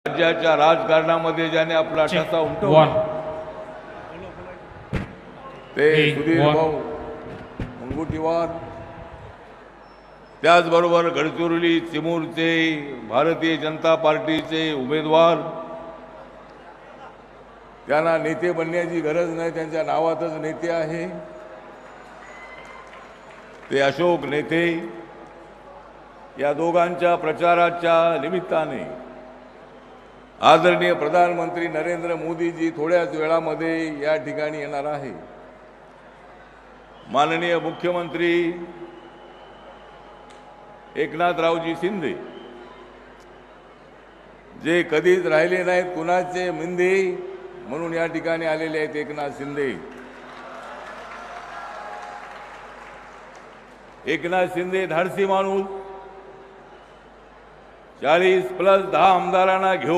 राज्याच्या राजकारणामध्ये ज्याने आपला ठसा उमटवला ते सुधीर भाऊ मुनगंटीवार, त्याचबरोबर गडचिरोली चिमूरचे भारतीय जनता पार्टीचे उमेदवार, त्यांना नेते बनण्याची गरज नाही, त्यांच्या नावातच नेते आहे, ते अशोक नेते. या दोघांच्या प्रचाराच्या निमित्ताने आदरणीय प्रधानमंत्री नरेंद्र मोदीजी थोड्याच वेळामध्ये या ठिकाणी येणार आहे. माननीय मुख्यमंत्री एकनाथरावजी शिंदे, जे कधीच राहिले नाहीत कुणाचे मिंदे, म्हणून या ठिकाणी आलेले आहेत एकनाथ शिंदे. एकनाथ शिंदे धाडसी माणूस, 40+ 10 आमदारांना घेऊन